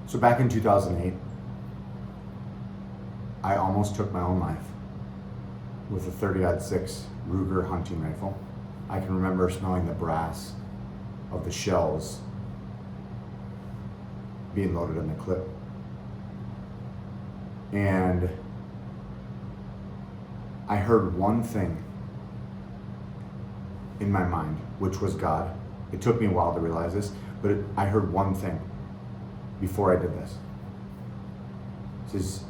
So back in 2008, I almost took my own life with a 30-06 Ruger hunting rifle. I can remember smelling the brass of the shells being loaded in the clip. And I heard one thing in my mind, which was God. It took me a while to realize this, but I heard one thing before I did this. It says,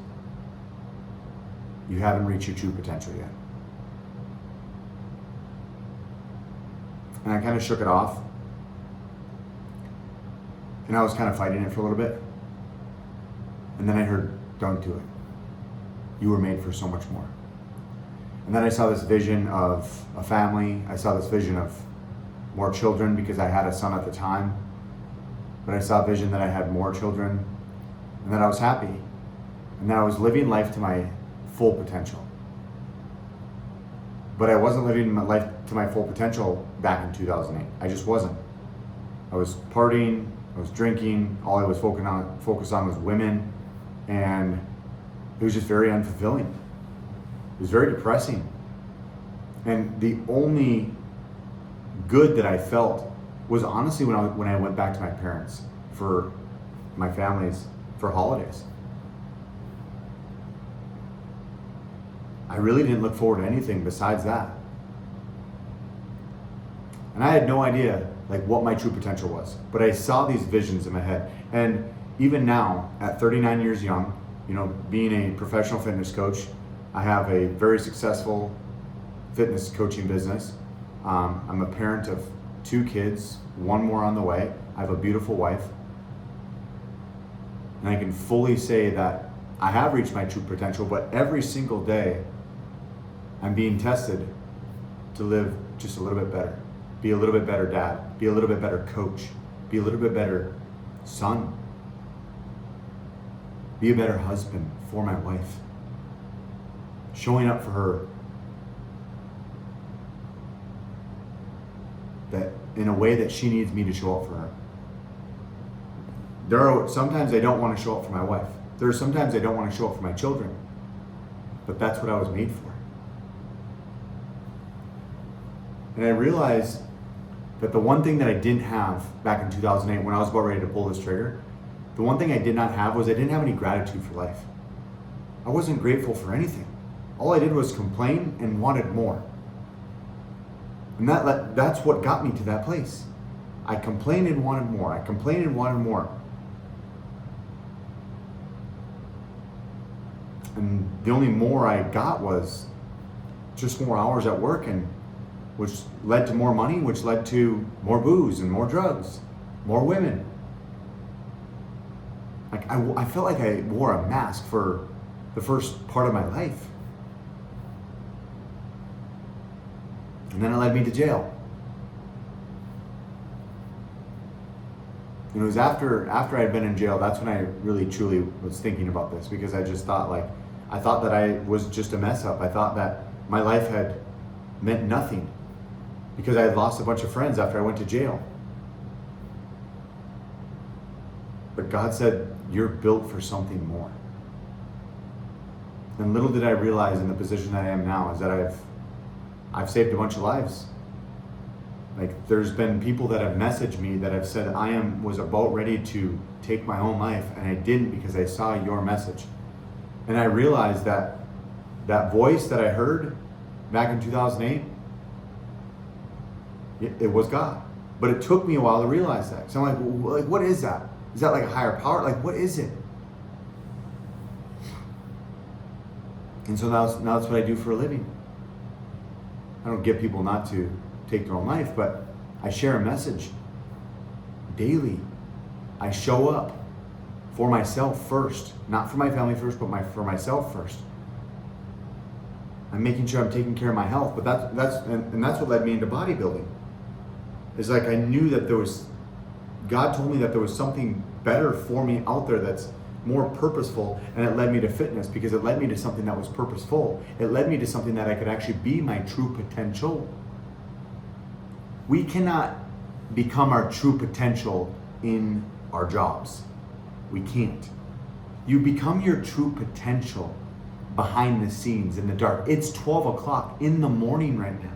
you haven't reached your true potential yet. And I kind of shook it off. And I was kind of fighting it for a little bit. And then I heard, don't do it. You were made for so much more. And then I saw this vision of a family. I saw this vision of more children because I had a son at the time. But I saw a vision that I had more children and that I was happy and that I was living life to my full potential. But I wasn't living my life to my full potential back in 2008. I just wasn't. I was partying, I was drinking, all I was focused on was women, and it was just very unfulfilling. It was very depressing. And the only good that I felt was honestly when I went back to my parents for my family's for holidays. I really didn't look forward to anything besides that. And I had no idea what my true potential was. But I saw these visions in my head. And even now, at 39 years young, being a professional fitness coach, I have a very successful fitness coaching business. I'm a parent of 2 kids, 1 more on the way. I have a beautiful wife. And I can fully say that I have reached my true potential, but every single day I'm being tested to live just a little bit better, be a little bit better dad, be a little bit better coach, be a little bit better son, be a better husband for my wife, showing up for her that in a way that she needs me to show up for her. There are sometimes I don't want to show up for my wife. There are sometimes I don't want to show up for my children, but that's what I was made for. And I realized that the one thing that I didn't have back in 2008 when I was about ready to pull this trigger, the one thing I did not have was I didn't have any gratitude for life. I wasn't grateful for anything. All I did was complain and wanted more. And that's what got me to that place. I complained and wanted more. I complained and wanted more. And the only more I got was just more hours at work, and which led to more money, which led to more booze and more drugs, more women. I felt like I wore a mask for the first part of my life. And then it led me to jail. And it was after I'd been in jail, that's when I really truly was thinking about this, because I just thought I thought that I was just a mess up. I thought that my life had meant nothing because I had lost a bunch of friends after I went to jail. But God said, you're built for something more. And little did I realize in the position that I am now is that I've saved a bunch of lives. There's been people that have messaged me that have said was about ready to take my own life, and I didn't because I saw your message. And I realized that voice that I heard back in 2008, it was God. But it took me a while to realize that. So I'm like, what is that? Is that a higher power? What is it? And so now that's what I do for a living. I don't get people not to take their own life, but I share a message daily. I show up for myself first, not for my family first, but for myself first. I'm making sure I'm taking care of my health, but that's what led me into bodybuilding. It's I knew that God told me that there was something better for me out there that's more purposeful, and it led me to fitness because it led me to something that was purposeful. It led me to something that I could actually be my true potential. We cannot become our true potential in our jobs. We can't. You become your true potential behind the scenes in the dark. It's 12 o'clock in the morning right now.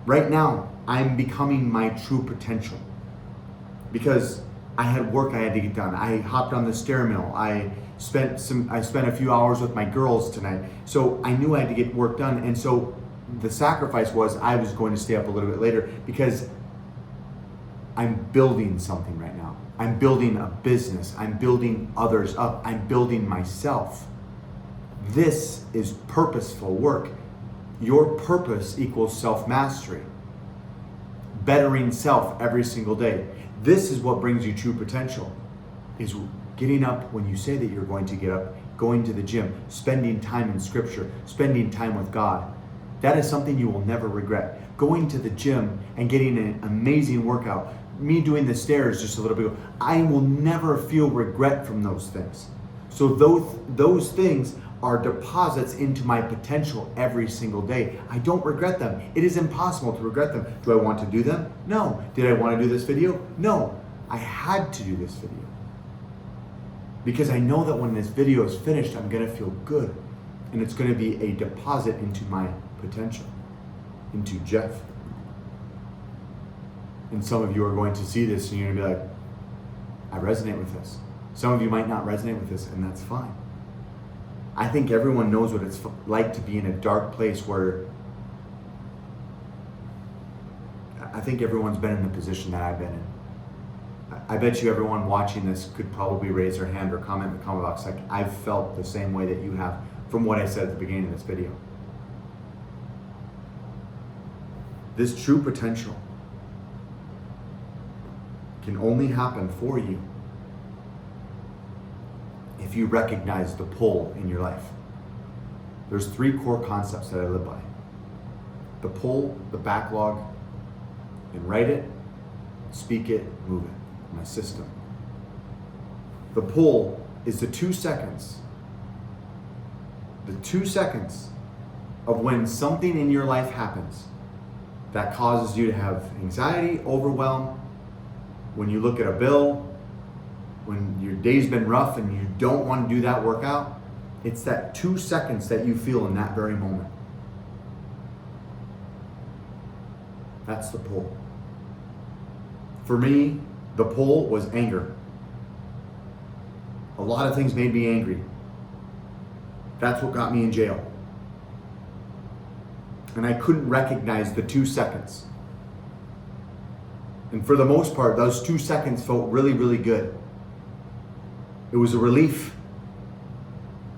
Right now, I'm becoming my true potential because I had work I had to get done. I hopped on the stair mill. I spent a few hours with my girls tonight. So I knew I had to get work done. And so the sacrifice was I was going to stay up a little bit later because I'm building something right now. I'm building a business. I'm building others up. I'm building myself. This is purposeful work. Your purpose equals self-mastery. Bettering self every single day. This is what brings you true potential, is getting up when you say that you're going to get up, going to the gym, spending time in scripture, spending time with God. That is something you will never regret. Going to the gym and getting an amazing workout, me doing the stairs just a little bit ago, I will never feel regret from those things. So those things are deposits into my potential every single day. I don't regret them. It is impossible to regret them. Do I want to do them? No. Did I want to do this video? No. I had to do this video. Because I know that when this video is finished, I'm going to feel good. And it's going to be a deposit into my potential, into Jeff. And some of you are going to see this and you're going to be like, I resonate with this. Some of you might not resonate with this, and that's fine. I think everyone knows what it's like to be in a dark place where I think everyone's been in the position that I've been in. I bet you everyone watching this could probably raise their hand or comment in the comment box like, I've felt the same way that you have from what I said at the beginning of this video. This true potential can only happen for you if you recognize the pull in your life. There's 3 core concepts that I live by. The pull, the backlog, and write it, speak it, move it. My system. The pull is the 2 seconds. The 2 seconds of when something in your life happens that causes you to have anxiety, overwhelm, when you look at a bill, when your day's been rough and you don't want to do that workout, it's that 2 seconds that you feel in that very moment. That's the pull. For me, the pull was anger. A lot of things made me angry. That's what got me in jail. And I couldn't recognize the 2 seconds. And for the most part, those 2 seconds felt really, really good. It was a relief,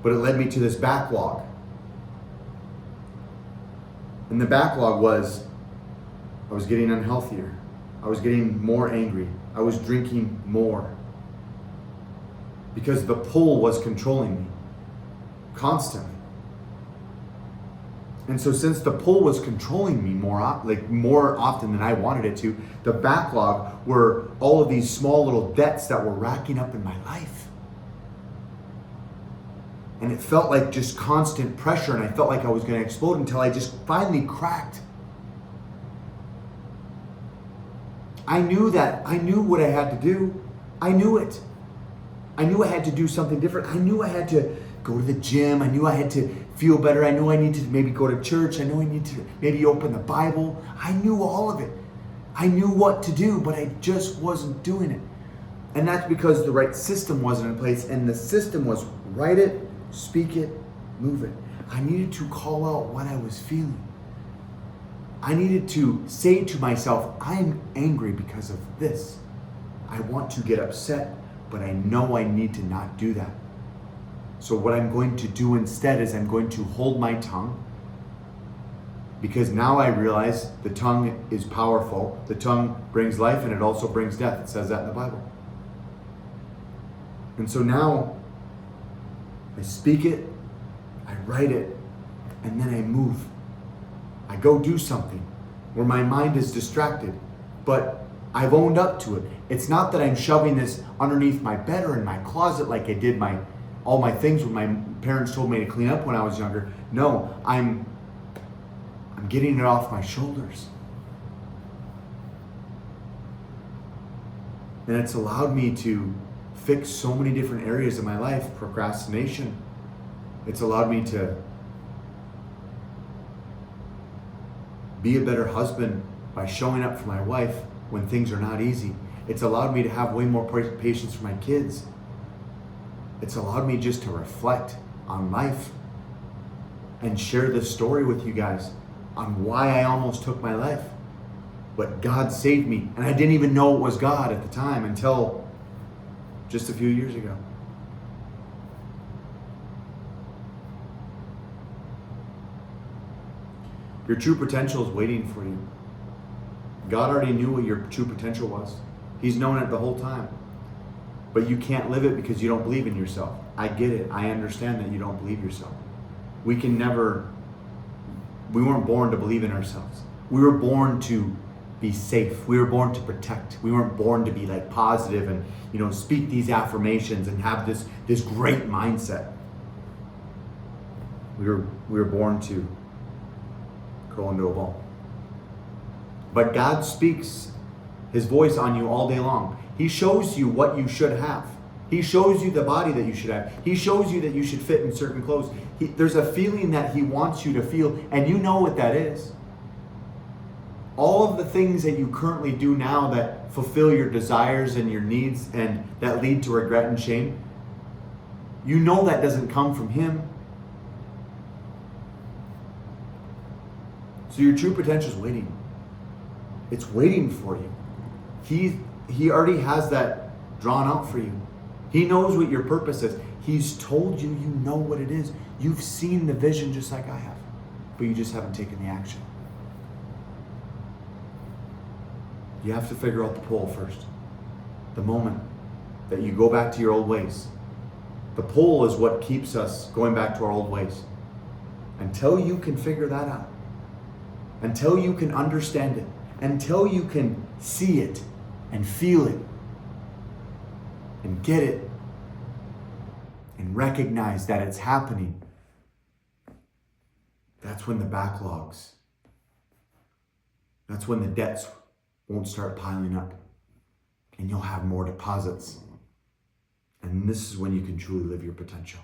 but it led me to this backlog. And the backlog was, I was getting unhealthier. I was getting more angry. I was drinking more. Because the pull was controlling me constantly. And so since the pull was controlling me more often than I wanted it to, the backlog were all of these small little debts that were racking up in my life. And it felt like just constant pressure, and I felt like I was going to explode until I just finally cracked. I knew what I had to do. I knew it. I knew I had to do something different. I knew I had to go to the gym. I knew I had to feel better. I knew I needed to maybe go to church. I knew I needed to maybe open the Bible. I knew all of it. I knew what to do, but I just wasn't doing it. And that's because the right system wasn't in place, and the system was write it, speak it, move it. I needed to call out what I was feeling. I needed to say to myself, I'm angry because of this. I want to get upset, but I know I need to not do that. So what I'm going to do instead is I'm going to hold my tongue, because now I realize the tongue is powerful. The tongue brings life and it also brings death. It says that in the Bible. And so now I speak it, I write it, and then I move. I go do something where my mind is distracted, but I've owned up to it. It's not that I'm shoving this underneath my bed or in my closet like I did all my things when my parents told me to clean up when I was younger. No, I'm getting it off my shoulders. And it's allowed me to fixed so many different areas of my life. Procrastination. It's allowed me to be a better husband by showing up for my wife when things are not easy. It's allowed me to have way more patience for my kids. It's allowed me just to reflect on life and share this story with you guys on why I almost took my life. But God saved me, and I didn't even know it was God at the time until just a few years ago. Your true potential is waiting for you. God already knew what your true potential was. He's known it the whole time. But you can't live it because you don't believe in yourself. I get it. I understand that you don't believe yourself. We weren't born to believe in ourselves. We were born to be safe. We were born to protect. We weren't born to be like positive and, speak these affirmations and have this great mindset. We were born to curl into a ball. But God speaks his voice on you all day long. He shows you what you should have. He shows you the body that you should have. He shows you that you should fit in certain clothes. There's a feeling that he wants you to feel, and you know what that is. All of the things that you currently do now that fulfill your desires and your needs and that lead to regret and shame, you know that doesn't come from him. So your true potential is waiting. It's waiting for you. He already has that drawn out for you. He knows what your purpose is. He's told you, you know what it is. You've seen the vision just like I have, but you just haven't taken the action. You have to figure out the pull first. The moment that you go back to your old ways. The pull is what keeps us going back to our old ways. Until you can figure that out, until you can understand it, until you can see it and feel it and get it and recognize that it's happening, that's when the backlogs, that's when the debts won't start piling up and you'll have more deposits. And this is when you can truly live your potential.